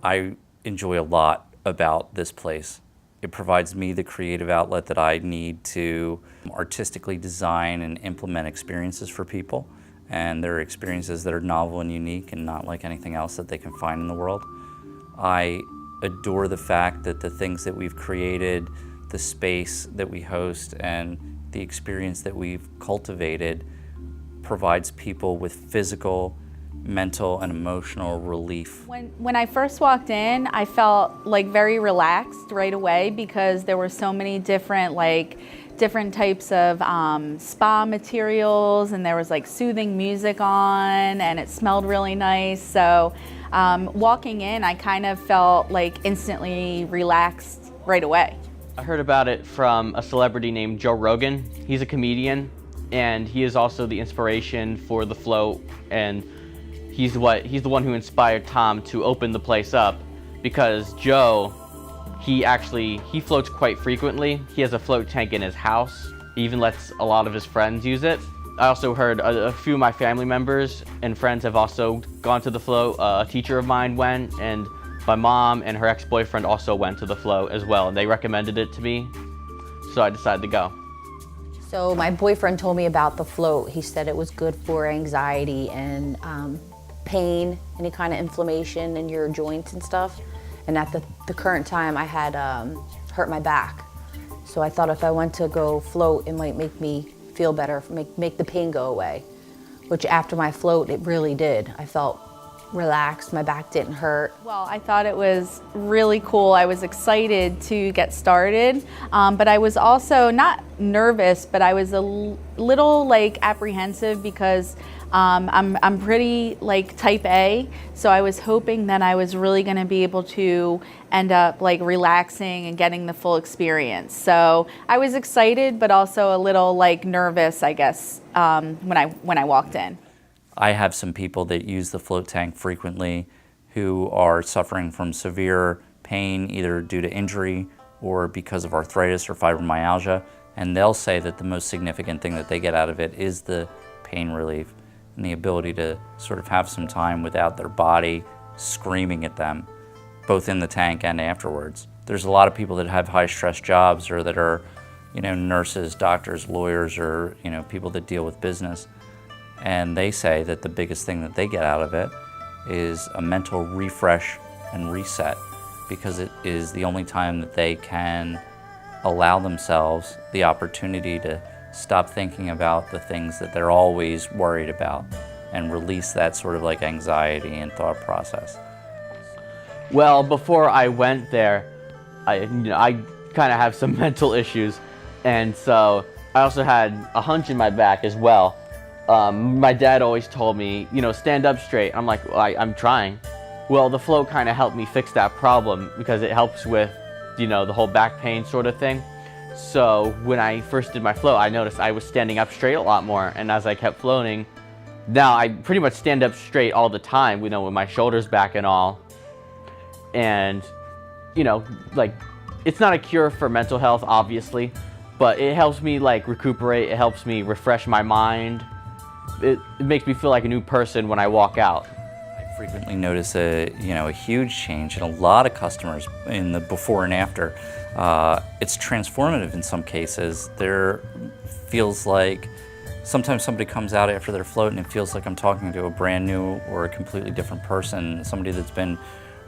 I enjoy a lot about this place. It provides me the creative outlet that I need to artistically design and implement experiences for people. And they're experiences that are novel and unique and not like anything else that they can find in the world. I adore the fact that the things that we've created, the space that we host, and the experience that we've cultivated provides people with physical, mental, and emotional relief. When I first walked in, I felt like very relaxed right away because there were so many different types of spa materials, and there was like soothing music on, and it smelled really nice. So walking in, I kind of felt like instantly relaxed right away. I heard about it from a celebrity named Joe Rogan. He's a comedian, and he is also the inspiration for the float, and he's the one who inspired Tom to open the place up, because Joe, he floats quite frequently. He has a float tank in his house. He even lets a lot of his friends use it. I also heard a few of my family members and friends have also gone to the float. A teacher of mine went, and my mom and her ex-boyfriend also went to the float as well, and they recommended it to me, so I decided to go. So my boyfriend told me about the float. He said it was good for anxiety and pain, any kind of inflammation in your joints and stuff. And at the current time, I had hurt my back. So I thought if I went to go float, it might make me feel better, make the pain go away, which after my float, it really did. I felt relaxed, my back didn't hurt. Well, I thought it was really cool. I was excited to get started, but I was also not nervous, but I was a little like apprehensive because I'm pretty like type A, so I was hoping that I was really going to be able to end up like relaxing and getting the full experience. So I was excited, but also a little like nervous, I guess, when I walked in. I have some people that use the float tank frequently who are suffering from severe pain, either due to injury or because of arthritis or fibromyalgia, and they'll say that the most significant thing that they get out of it is the pain relief and the ability to sort of have some time without their body screaming at them, both in the tank and afterwards. There's a lot of people that have high-stress jobs or that are, nurses, doctors, lawyers, or, people that deal with business. And they say that the biggest thing that they get out of it is a mental refresh and reset, because it is the only time that they can allow themselves the opportunity to stop thinking about the things that they're always worried about and release that sort of like anxiety and thought process. Well, before I went there, I kind of have some mental issues, and so I also had a hunch in my back as well. My dad always told me, stand up straight. I'm like, well, I'm trying. Well, the float kind of helped me fix that problem because it helps with, the whole back pain sort of thing. So when I first did my float, I noticed I was standing up straight a lot more. And as I kept floating, now I pretty much stand up straight all the time, with my shoulders back and all. And, it's not a cure for mental health, obviously, but it helps me recuperate. It helps me refresh my mind. It makes me feel like a new person when I walk out. I frequently notice a huge change in a lot of customers in the before and after. It's transformative in some cases. There feels like sometimes somebody comes out after their float and it feels like I'm talking to a brand new or a completely different person, somebody that's been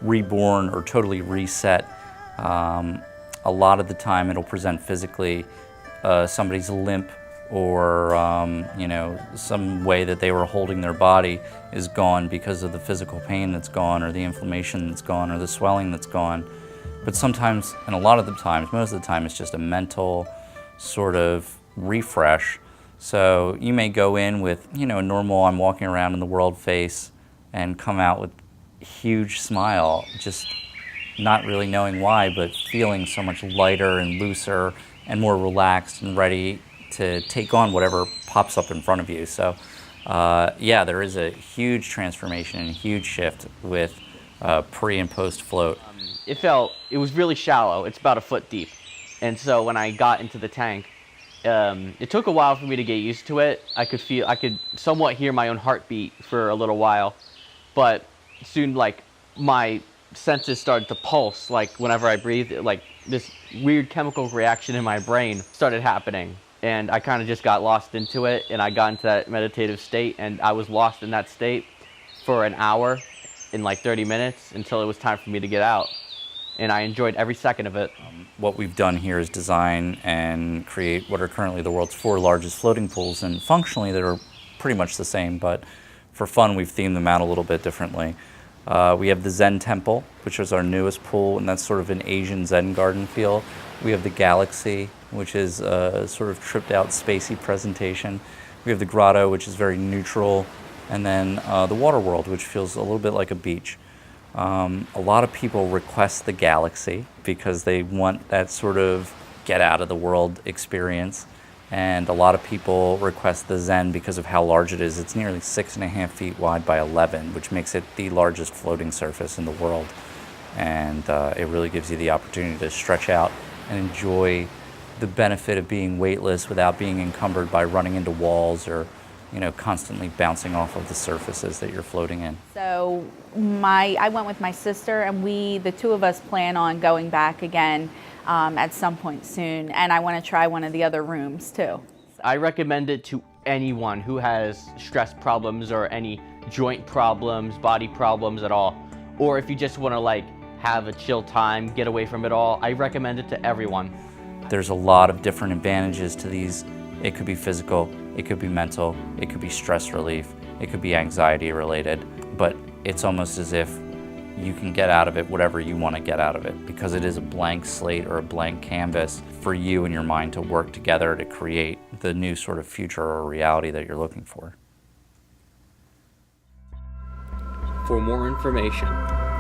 reborn or totally reset. A lot of the time it'll present physically. Somebody's limp or some way that they were holding their body is gone because of the physical pain that's gone, or the inflammation that's gone, or the swelling that's gone. But sometimes, and a lot of the times, most of the time, it's just a mental sort of refresh. So you may go in with a normal I'm walking around in the world face and come out with a huge smile, just not really knowing why, but feeling so much lighter and looser and more relaxed and ready to take on whatever pops up in front of you. So there is a huge transformation and a huge shift with pre and post float. It was really shallow. It's about a foot deep. And so when I got into the tank, it took a while for me to get used to it. I could somewhat hear my own heartbeat for a little while, but soon my senses started to pulse, like whenever I breathed, like this weird chemical reaction in my brain started happening. And I kind of just got lost into it, and I got into that meditative state, and I was lost in that state for an hour in like 30 minutes until it was time for me to get out. And I enjoyed every second of it. What we've done here is design and create what are currently the world's 4 largest floating pools, and functionally they're pretty much the same, but for fun we've themed them out a little bit differently. We have the Zen Temple, which is our newest pool, and that's sort of an Asian Zen garden feel. We have the Galaxy, which is a sort of tripped out spacey presentation. We have the Grotto, which is very neutral, and then the Water World, which feels a little bit like a beach. A lot of people request the Galaxy because they want that sort of get out of the world experience. And a lot of people request the Zen because of how large it is. It's nearly 6.5 feet wide by 11, which makes it the largest floating surface in the world. And it really gives you the opportunity to stretch out and enjoy the benefit of being weightless without being encumbered by running into walls or, constantly bouncing off of the surfaces that you're floating in. So I went with my sister, and the two of us plan on going back again at some point soon, and I want to try one of the other rooms too. I recommend it to anyone who has stress problems or any joint problems, body problems at all. Or if you just want to have a chill time, get away from it all, I recommend it to everyone. There's a lot of different advantages to these. It could be physical, it could be mental, it could be stress relief, it could be anxiety related, but it's almost as if you can get out of it whatever you want to get out of it, because it is a blank slate or a blank canvas for you and your mind to work together to create the new sort of future or reality that you're looking for. For more information,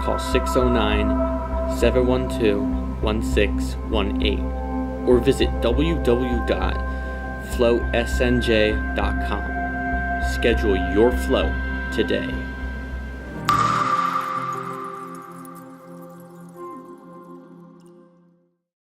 call 609-712-1618 or visit www.flowsnj.com. Schedule your flow today.